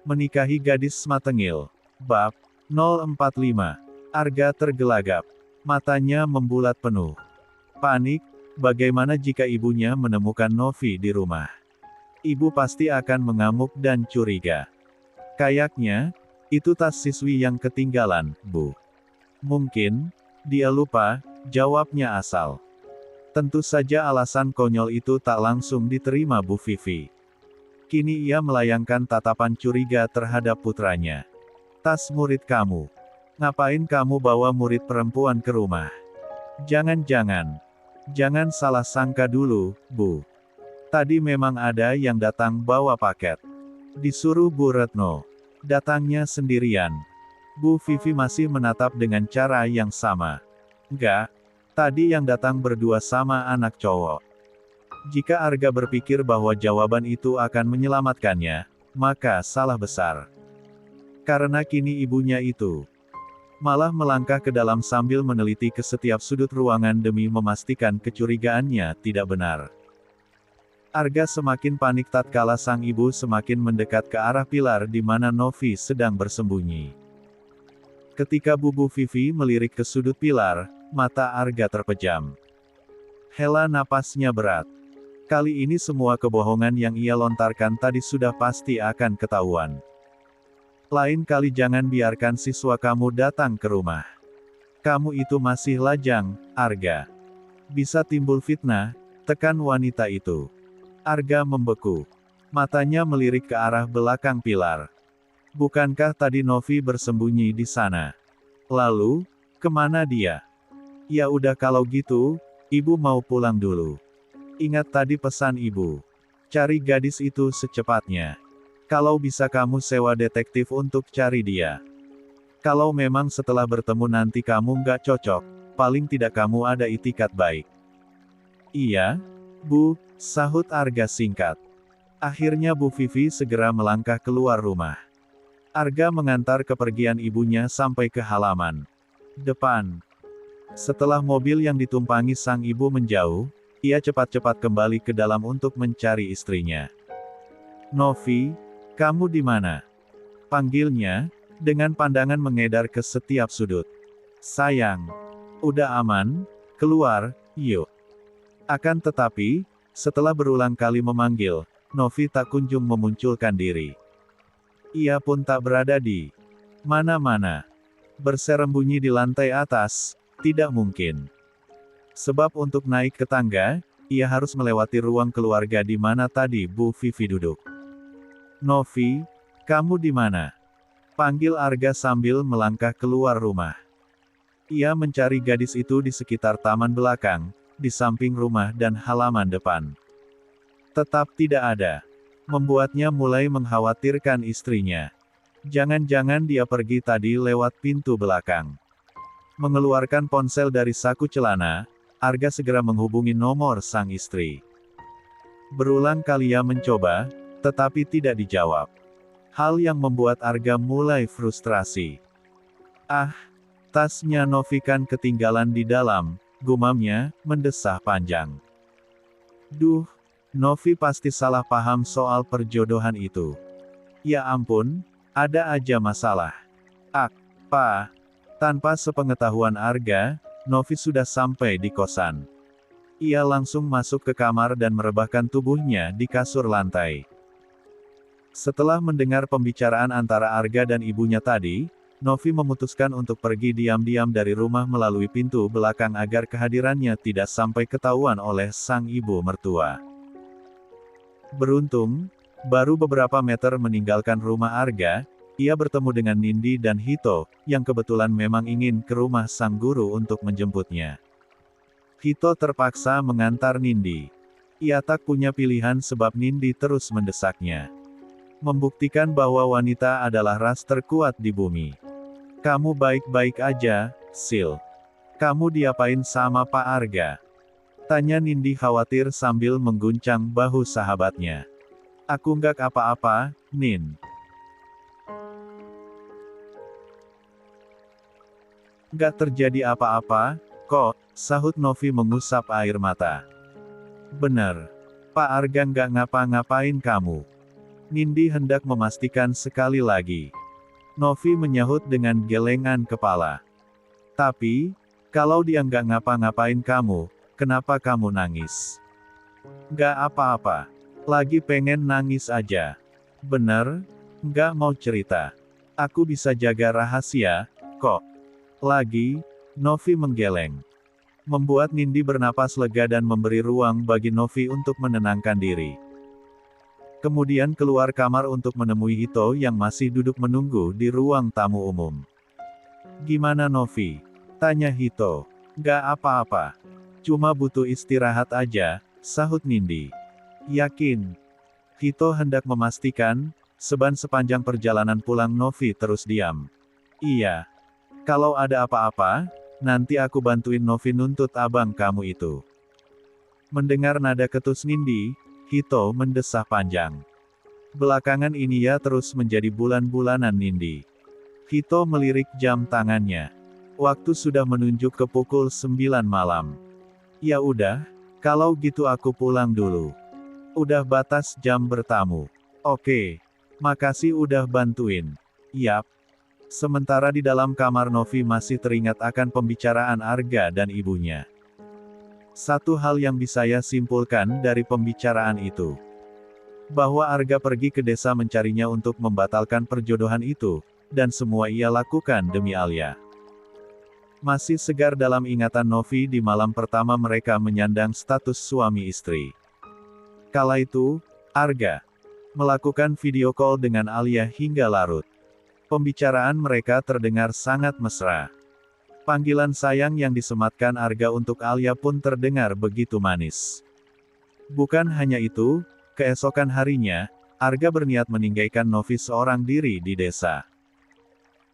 Menikahi gadis Matengil. Bab 045. Arga tergelagap. Matanya membulat penuh. Panik, bagaimana jika ibunya menemukan Novi di rumah? Ibu pasti akan mengamuk dan curiga. Kayaknya, itu tas siswi yang ketinggalan, Bu. Mungkin, dia lupa, jawabnya asal. Tentu saja alasan konyol itu tak langsung diterima Bu Vivi. Kini ia melayangkan tatapan curiga terhadap putranya. Tas murid kamu. Ngapain kamu bawa murid perempuan ke rumah? Jangan-jangan. Jangan salah sangka dulu, Bu. Tadi memang ada yang datang bawa paket. Disuruh Bu Retno. Datangnya sendirian. Bu Vivi masih menatap dengan cara yang sama. Enggak. Tadi yang datang berdua sama anak cowok. Jika Arga berpikir bahwa jawaban itu akan menyelamatkannya, maka salah besar. Karena kini ibunya itu malah melangkah ke dalam sambil meneliti ke setiap sudut ruangan demi memastikan kecurigaannya tidak benar. Arga semakin panik tatkala sang ibu semakin mendekat ke arah pilar di mana Novi sedang bersembunyi. Ketika Bu Vivi melirik ke sudut pilar, mata Arga terpejam. Hela napasnya berat. Kali ini semua kebohongan yang ia lontarkan tadi sudah pasti akan ketahuan. Lain kali jangan biarkan siswa kamu datang ke rumah. Kamu itu masih lajang, Arga. Bisa timbul fitnah, tekan wanita itu. Arga membeku. Matanya melirik ke arah belakang pilar. Bukankah tadi Novi bersembunyi di sana? Lalu, kemana dia? Ya udah kalau gitu, ibu mau pulang dulu. Ingat tadi pesan ibu. Cari gadis itu secepatnya. Kalau bisa kamu sewa detektif untuk cari dia. Kalau memang setelah bertemu nanti kamu nggak cocok, paling tidak kamu ada itikat baik. Iya, Bu, sahut Arga singkat. Akhirnya Bu Vivi segera melangkah keluar rumah. Arga mengantar kepergian ibunya sampai ke halaman depan. Setelah mobil yang ditumpangi sang ibu menjauh, ia cepat-cepat kembali ke dalam untuk mencari istrinya. Novi, kamu di mana? Panggilnya, dengan pandangan mengedar ke setiap sudut. Sayang, udah aman, keluar, yuk. Akan tetapi, setelah berulang kali memanggil, Novi tak kunjung memunculkan diri. Ia pun tak berada di mana-mana. Bersembunyi di lantai atas, tidak mungkin. Sebab untuk naik ke tangga, ia harus melewati ruang keluarga di mana tadi Bu Vivi duduk. Novi, kamu di mana? Panggil Arga sambil melangkah keluar rumah. Ia mencari gadis itu di sekitar taman belakang, di samping rumah dan halaman depan. Tetap tidak ada. Membuatnya mulai mengkhawatirkan istrinya. Jangan-jangan dia pergi tadi lewat pintu belakang. Mengeluarkan ponsel dari saku celana, Arga segera menghubungi nomor sang istri. Berulang kali ia mencoba, tetapi tidak dijawab. Hal yang membuat Arga mulai frustrasi. Ah, tasnya Novi kan ketinggalan di dalam, gumamnya, mendesah panjang. Duh, Novi pasti salah paham soal perjodohan itu. Ya ampun, ada aja masalah. Pak. Tanpa sepengetahuan Arga, Novi sudah sampai di kosan. Ia langsung masuk ke kamar dan merebahkan tubuhnya di kasur lantai. Setelah mendengar pembicaraan antara Arga dan ibunya tadi, Novi memutuskan untuk pergi diam-diam dari rumah melalui pintu belakang agar kehadirannya tidak sampai ketahuan oleh sang ibu mertua. Beruntung, baru beberapa meter meninggalkan rumah Arga, ia bertemu dengan Nindi dan Hito, yang kebetulan memang ingin ke rumah sang guru untuk menjemputnya. Hito terpaksa mengantar Nindi. Ia tak punya pilihan sebab Nindi terus mendesaknya. Membuktikan bahwa wanita adalah ras terkuat di bumi. Kamu baik-baik aja, Sil. Kamu diapain sama Pak Arga? Tanya Nindi khawatir sambil mengguncang bahu sahabatnya. Aku nggak apa-apa, Nin. Nggak terjadi apa-apa, kok, sahut Novi mengusap air mata. Bener. Pak Arga nggak ngapa-ngapain kamu. Nindi hendak memastikan sekali lagi. Novi menyahut dengan gelengan kepala. Tapi, kalau dia nggak ngapa-ngapain kamu, kenapa kamu nangis? Nggak apa-apa. Lagi pengen nangis aja. Bener? Nggak mau cerita. Aku bisa jaga rahasia, kok. Lagi, Novi menggeleng. Membuat Nindi bernapas lega dan memberi ruang bagi Novi untuk menenangkan diri. Kemudian keluar kamar untuk menemui Hito yang masih duduk menunggu di ruang tamu umum. Gimana Novi? Tanya Hito. Gak apa-apa. Cuma butuh istirahat aja, sahut Nindi. Yakin? Hito hendak memastikan, sepanjang perjalanan pulang Novi terus diam. Iya. Kalau ada apa-apa, nanti aku bantuin Novi nuntut abang kamu itu. Mendengar nada ketus Nindi, Hito mendesah panjang. Belakangan ini ia terus menjadi bulan-bulanan Nindi. Hito melirik jam tangannya. Waktu sudah menunjuk ke pukul 9 malam. Ya udah, kalau gitu aku pulang dulu. Udah batas jam bertamu. Oke. Makasih udah bantuin. Yap. Sementara di dalam kamar Novi masih teringat akan pembicaraan Arga dan ibunya. Satu hal yang bisa saya simpulkan dari pembicaraan itu. Bahwa Arga pergi ke desa mencarinya untuk membatalkan perjodohan itu, dan semua ia lakukan demi Alia. Masih segar dalam ingatan Novi di malam pertama mereka menyandang status suami istri. Kala itu, Arga melakukan video call dengan Alia hingga larut. Pembicaraan mereka terdengar sangat mesra. Panggilan sayang yang disematkan Arga untuk Alia pun terdengar begitu manis. Bukan hanya itu, keesokan harinya, Arga berniat meninggalkan Novi seorang diri di desa.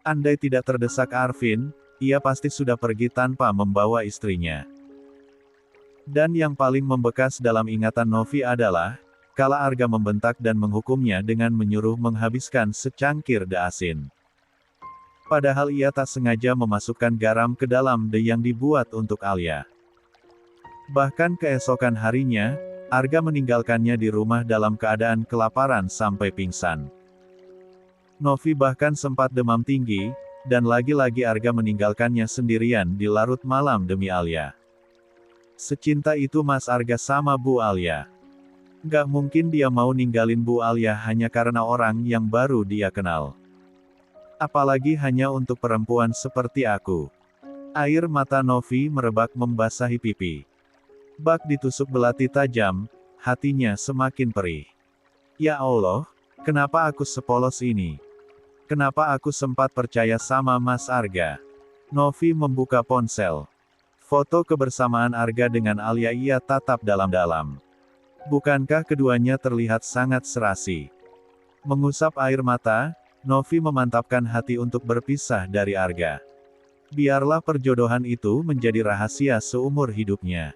Andai tidak terdesak Arvin, ia pasti sudah pergi tanpa membawa istrinya. Dan yang paling membekas dalam ingatan Novi adalah, kala Arga membentak dan menghukumnya dengan menyuruh menghabiskan secangkir teh asin. Padahal ia tak sengaja memasukkan garam ke dalam teh yang dibuat untuk Alia. Bahkan keesokan harinya, Arga meninggalkannya di rumah dalam keadaan kelaparan sampai pingsan. Novi bahkan sempat demam tinggi, dan lagi-lagi Arga meninggalkannya sendirian di larut malam demi Alia. Secinta itu Mas Arga sama Bu Alia. Gak mungkin dia mau ninggalin Bu Alia hanya karena orang yang baru dia kenal. Apalagi hanya untuk perempuan seperti aku. Air mata Novi merebak membasahi pipi. Bak ditusuk belati tajam, hatinya semakin perih. Ya Allah, kenapa aku sepolos ini? Kenapa aku sempat percaya sama Mas Arga? Novi membuka ponsel. Foto kebersamaan Arga dengan Alia ia tatap dalam-dalam. Bukankah keduanya terlihat sangat serasi? Mengusap air mata, Novi memantapkan hati untuk berpisah dari Arga. Biarlah perjodohan itu menjadi rahasia seumur hidupnya.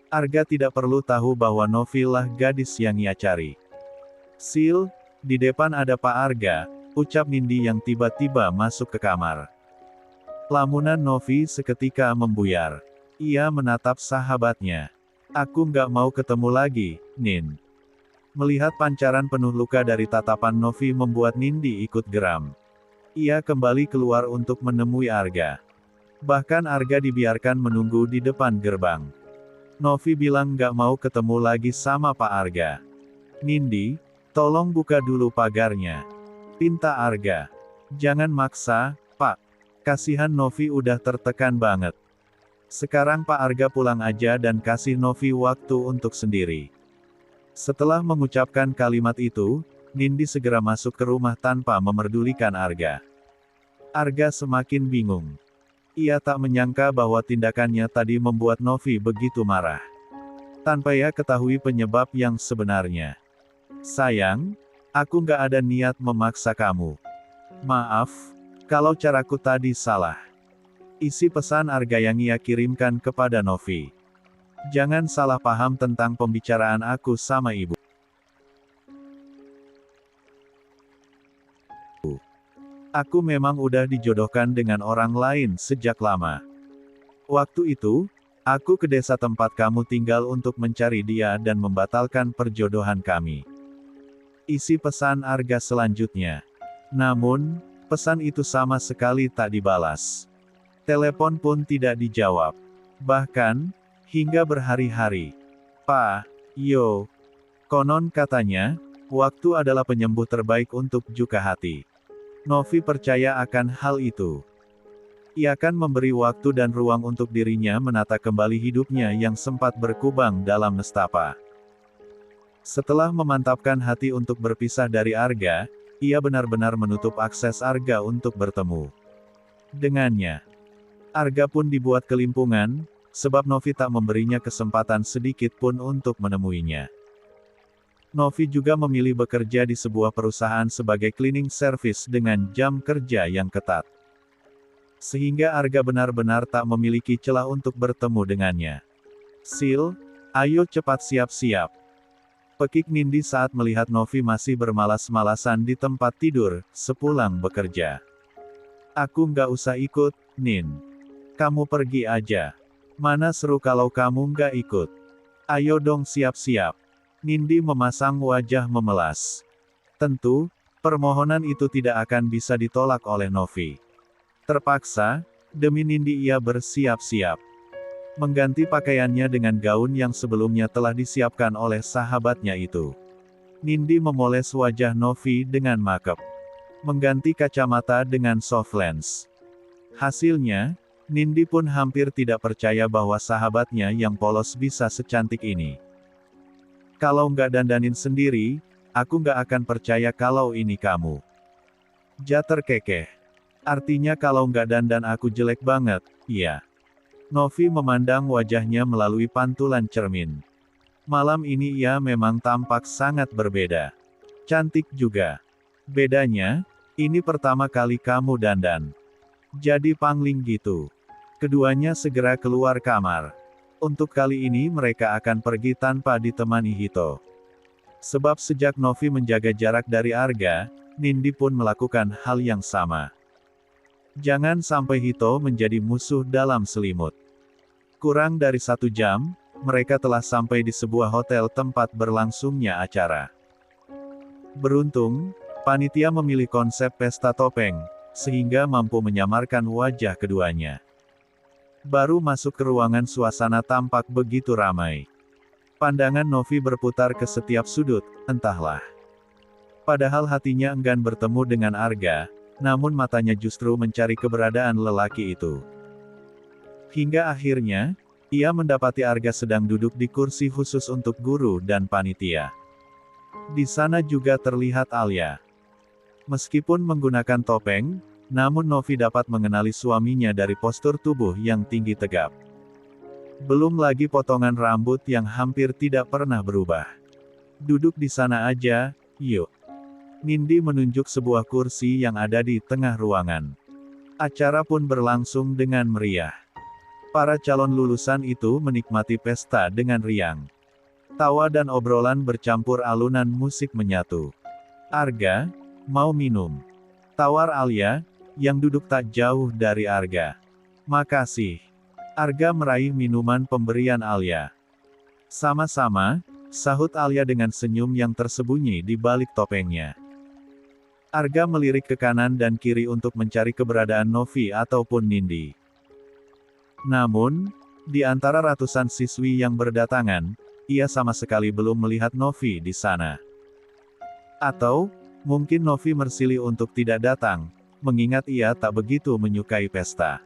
Arga tidak perlu tahu bahwa Novi lah gadis yang ia cari. Sil, di depan ada Pak Arga, ucap Nindi yang tiba-tiba masuk ke kamar. Lamunan Novi seketika membuyar. Ia menatap sahabatnya. Aku nggak mau ketemu lagi, Nin. Melihat pancaran penuh luka dari tatapan Novi membuat Nindi ikut geram. Ia kembali keluar untuk menemui Arga. Bahkan Arga dibiarkan menunggu di depan gerbang. Novi bilang nggak mau ketemu lagi sama Pak Arga. Nindi, tolong buka dulu pagarnya. Pinta Arga. Jangan maksa, Pak. Kasihan Novi udah tertekan banget. Sekarang Pak Arga pulang aja dan kasih Novi waktu untuk sendiri. Setelah mengucapkan kalimat itu, Nindi segera masuk ke rumah tanpa memerdulikan Arga. Arga semakin bingung. Ia tak menyangka bahwa tindakannya tadi membuat Novi begitu marah. Tanpa ia ketahui penyebab yang sebenarnya. Sayang, aku nggak ada niat memaksa kamu. Maaf, kalau caraku tadi salah. Isi pesan Arga yang ia kirimkan kepada Novi. Jangan salah paham tentang pembicaraan aku sama ibu. Aku memang udah dijodohkan dengan orang lain sejak lama. Waktu itu, aku ke desa tempat kamu tinggal untuk mencari dia dan membatalkan perjodohan kami. Isi pesan Arga selanjutnya. Namun, pesan itu sama sekali tak dibalas. Telepon pun tidak dijawab. Bahkan, hingga berhari-hari. Pak, Yo. Konon katanya, waktu adalah penyembuh terbaik untuk luka hati. Novi percaya akan hal itu. Ia akan memberi waktu dan ruang untuk dirinya menata kembali hidupnya yang sempat berkubang dalam nestapa. Setelah memantapkan hati untuk berpisah dari Arga, ia benar-benar menutup akses Arga untuk bertemu dengannya. Arga pun dibuat kelimpungan, sebab Novi tak memberinya kesempatan sedikit pun untuk menemuinya. Novi juga memilih bekerja di sebuah perusahaan sebagai cleaning service dengan jam kerja yang ketat. Sehingga Arga benar-benar tak memiliki celah untuk bertemu dengannya. Sil, ayo cepat siap-siap. Pekik Nindi saat melihat Novi masih bermalas-malasan di tempat tidur, sepulang bekerja. Aku nggak usah ikut, Nin. Kamu pergi aja. Mana seru kalau kamu nggak ikut. Ayo dong siap-siap. Nindi memasang wajah memelas. Tentu, permohonan itu tidak akan bisa ditolak oleh Novi. Terpaksa, demi Nindi ia bersiap-siap. Mengganti pakaiannya dengan gaun yang sebelumnya telah disiapkan oleh sahabatnya itu. Nindi memoles wajah Novi dengan makeup. Mengganti kacamata dengan soft lens. Hasilnya, Nindi pun hampir tidak percaya bahwa sahabatnya yang polos bisa secantik ini. Kalau nggak dandanin sendiri, aku nggak akan percaya kalau ini kamu. Ja terkekeh. Artinya kalau nggak dandan aku jelek banget, iya. Novi memandang wajahnya melalui pantulan cermin. Malam ini ia memang tampak sangat berbeda. Cantik juga. Bedanya, ini pertama kali kamu dandan. Jadi pangling gitu. Keduanya segera keluar kamar. Untuk kali ini mereka akan pergi tanpa ditemani Hito. Sebab sejak Novi menjaga jarak dari Arga, Nindi pun melakukan hal yang sama. Jangan sampai Hito menjadi musuh dalam selimut. Kurang dari 1 jam, mereka telah sampai di sebuah hotel tempat berlangsungnya acara. Beruntung, panitia memilih konsep pesta topeng, sehingga mampu menyamarkan wajah keduanya. Baru masuk ke ruangan suasana tampak begitu ramai. Pandangan Novi berputar ke setiap sudut, entahlah. Padahal hatinya enggan bertemu dengan Arga, namun matanya justru mencari keberadaan lelaki itu. Hingga akhirnya, ia mendapati Arga sedang duduk di kursi khusus untuk guru dan panitia. Di sana juga terlihat Alia. Meskipun menggunakan topeng, namun Novi dapat mengenali suaminya dari postur tubuh yang tinggi tegap. Belum lagi potongan rambut yang hampir tidak pernah berubah. Duduk di sana aja, yuk. Nindi menunjuk sebuah kursi yang ada di tengah ruangan. Acara pun berlangsung dengan meriah. Para calon lulusan itu menikmati pesta dengan riang. Tawa dan obrolan bercampur alunan musik menyatu. Arga, mau minum? Tawar Alia, yang duduk tak jauh dari Arga. Makasih. Arga meraih minuman pemberian Alia. Sama-sama, sahut Alia dengan senyum yang tersembunyi di balik topengnya. Arga melirik ke kanan dan kiri untuk mencari keberadaan Novi ataupun Nindi. Namun, di antara ratusan siswi yang berdatangan, ia sama sekali belum melihat Novi di sana. Atau, mungkin Novi mersilih untuk tidak datang, mengingat ia tak begitu menyukai pesta.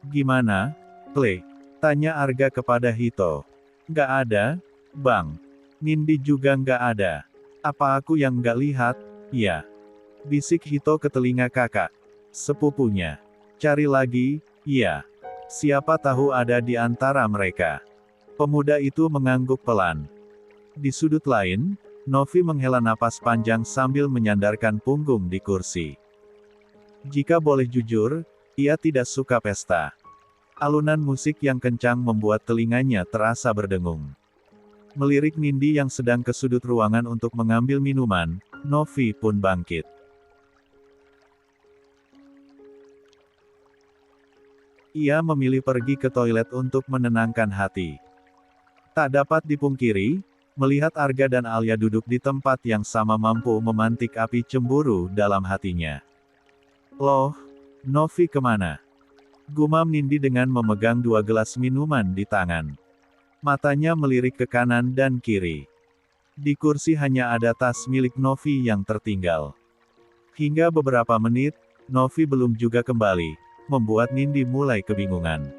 Gimana, Clay? Tanya Arga kepada Hito. Nggak ada, Bang. Nindi juga nggak ada. Apa aku yang nggak lihat? Ya. Bisik Hito ke telinga kakak sepupunya. Cari lagi, iya. Siapa tahu ada di antara mereka. Pemuda itu mengangguk pelan. Di sudut lain, Novi menghela napas panjang sambil menyandarkan punggung di kursi. Jika boleh jujur, ia tidak suka pesta. Alunan musik yang kencang membuat telinganya terasa berdengung. Melirik Nindi yang sedang ke sudut ruangan untuk mengambil minuman, Novi pun bangkit. Ia memilih pergi ke toilet untuk menenangkan hati. Tak dapat dipungkiri, Melihat Arga dan Alia duduk di tempat yang sama mampu memantik api cemburu dalam hatinya. Loh, Novi kemana? Gumam Nindi dengan memegang 2 gelas minuman di tangan. Matanya melirik ke kanan dan kiri. Di kursi hanya ada tas milik Novi yang tertinggal. Hingga beberapa menit, Novi belum juga kembali, membuat Nindi mulai kebingungan.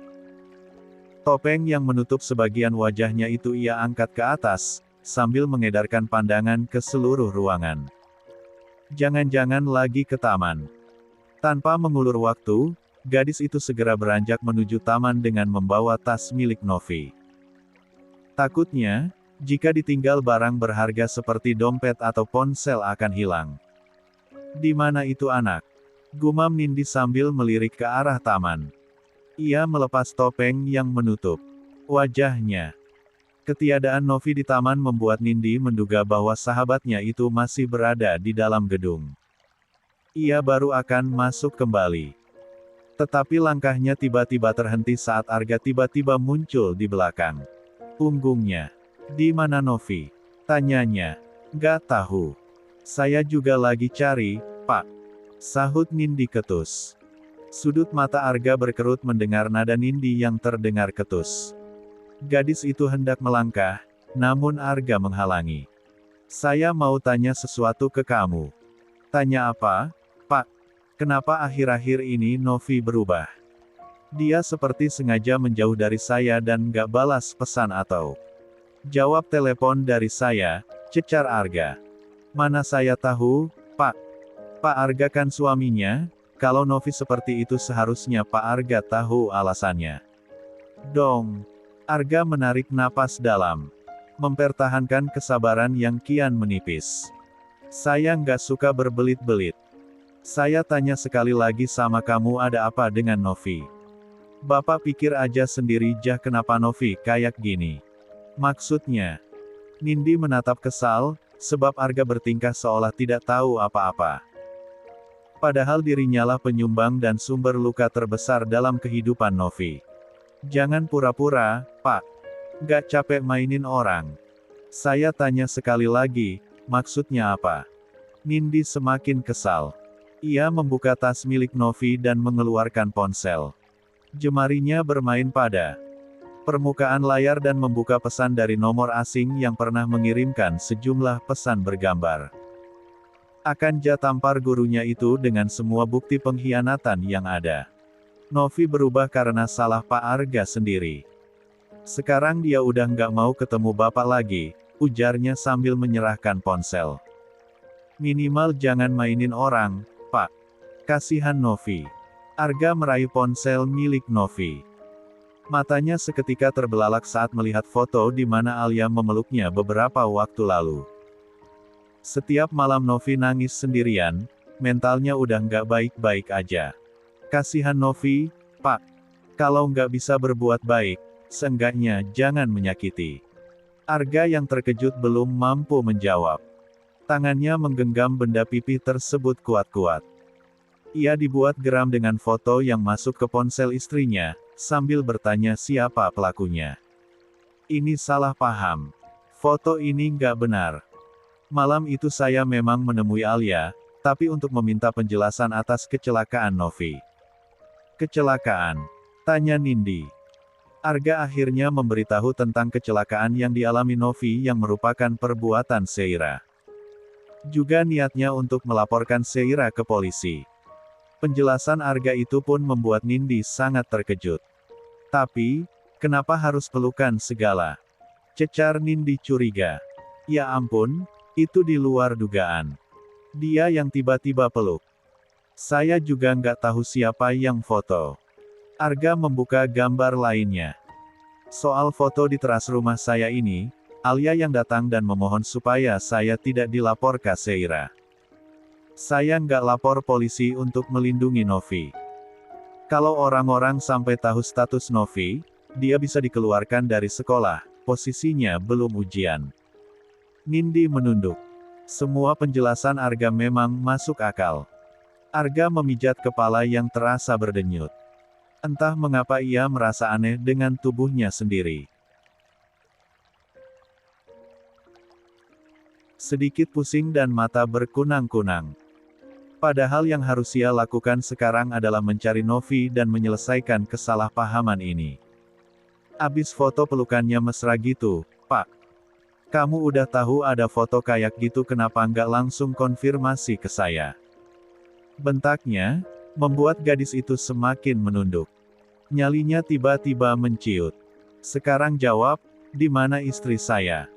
Topeng yang menutup sebagian wajahnya itu ia angkat ke atas, sambil mengedarkan pandangan ke seluruh ruangan. Jangan-jangan lagi ke taman. Tanpa mengulur waktu, gadis itu segera beranjak menuju taman dengan membawa tas milik Novi. Takutnya, jika ditinggal barang berharga seperti dompet atau ponsel akan hilang. Di mana itu anak? Gumam Nindi sambil melirik ke arah taman. Ia melepas topeng yang menutup wajahnya. Ketiadaan Novi di taman membuat Nindi menduga bahwa sahabatnya itu masih berada di dalam gedung. Ia baru akan masuk kembali. Tetapi langkahnya tiba-tiba terhenti saat Arga tiba-tiba muncul di belakang punggungnya. Di mana Novi? Tanyanya. Gak tahu. Saya juga lagi cari, Pak. Sahut Nindi ketus. Sudut mata Arga berkerut mendengar nada Nindi yang terdengar ketus. Gadis itu hendak melangkah, namun Arga menghalangi. Saya mau tanya sesuatu ke kamu. Tanya apa, Pak? Kenapa akhir-akhir ini Novi berubah? Dia seperti sengaja menjauh dari saya dan gak balas pesan atau jawab telepon dari saya, cecar Arga. Mana saya tahu, Pak? Pak Arga kan suaminya, kalau Novi seperti itu seharusnya Pak Arga tahu alasannya. Dong. Arga menarik napas dalam. Mempertahankan kesabaran yang kian menipis. Saya nggak suka berbelit-belit. Saya tanya sekali lagi sama kamu ada apa dengan Novi? Bapak pikir aja sendiri jah kenapa Novi kayak gini. Maksudnya. Nindi menatap kesal, sebab Arga bertingkah seolah tidak tahu apa-apa. Padahal dirinya lah penyumbang dan sumber luka terbesar dalam kehidupan Novi. Jangan pura-pura, Pak. Gak capek mainin orang. Saya tanya sekali lagi, maksudnya apa? Nindi semakin kesal. Ia membuka tas milik Novi dan mengeluarkan ponsel. Jemarinya bermain pada permukaan layar dan membuka pesan dari nomor asing yang pernah mengirimkan sejumlah pesan bergambar. Akan tampar gurunya itu dengan semua bukti pengkhianatan yang ada. Novi berubah karena salah Pak Arga sendiri. Sekarang dia udah nggak mau ketemu bapak lagi, ujarnya sambil menyerahkan ponsel. Minimal jangan mainin orang, Pak. Kasihan Novi. Arga meraih ponsel milik Novi. Matanya seketika terbelalak saat melihat foto di mana Alia memeluknya beberapa waktu lalu. Setiap malam Novi nangis sendirian, mentalnya udah nggak baik-baik aja. Kasihan Novi, Pak. Kalau nggak bisa berbuat baik, seenggaknya jangan menyakiti. Arga yang terkejut belum mampu menjawab. Tangannya menggenggam benda pipih tersebut kuat-kuat. Ia dibuat geram dengan foto yang masuk ke ponsel istrinya, sambil bertanya siapa pelakunya. Ini salah paham. Foto ini nggak benar. Malam itu saya memang menemui Alia, tapi untuk meminta penjelasan atas kecelakaan Novi. Kecelakaan? Tanya Nindi. Arga akhirnya memberitahu tentang kecelakaan yang dialami Novi yang merupakan perbuatan Seira. Juga niatnya untuk melaporkan Seira ke polisi. Penjelasan Arga itu pun membuat Nindi sangat terkejut. Tapi, kenapa harus pelukan segala? Cecar Nindi curiga. Ya ampun, itu di luar dugaan. Dia yang tiba-tiba peluk. Saya juga nggak tahu siapa yang foto. Arga membuka gambar lainnya. Soal foto di teras rumah saya ini, Alia yang datang dan memohon supaya saya tidak dilapor ke Seira. Saya nggak lapor polisi untuk melindungi Novi. Kalau orang-orang sampai tahu status Novi, dia bisa dikeluarkan dari sekolah, posisinya belum ujian. Nindi menunduk. Semua penjelasan Arga memang masuk akal. Arga memijat kepala yang terasa berdenyut. Entah mengapa ia merasa aneh dengan tubuhnya sendiri. Sedikit pusing dan mata berkunang-kunang. Padahal yang harus ia lakukan sekarang adalah mencari Novi dan menyelesaikan kesalahpahaman ini. Abis foto pelukannya mesra gitu, Pak. Kamu udah tahu ada foto kayak gitu, kenapa nggak langsung konfirmasi ke saya? Bentaknya, membuat gadis itu semakin menunduk. Nyalinya tiba-tiba menciut. Sekarang jawab, di mana istri saya?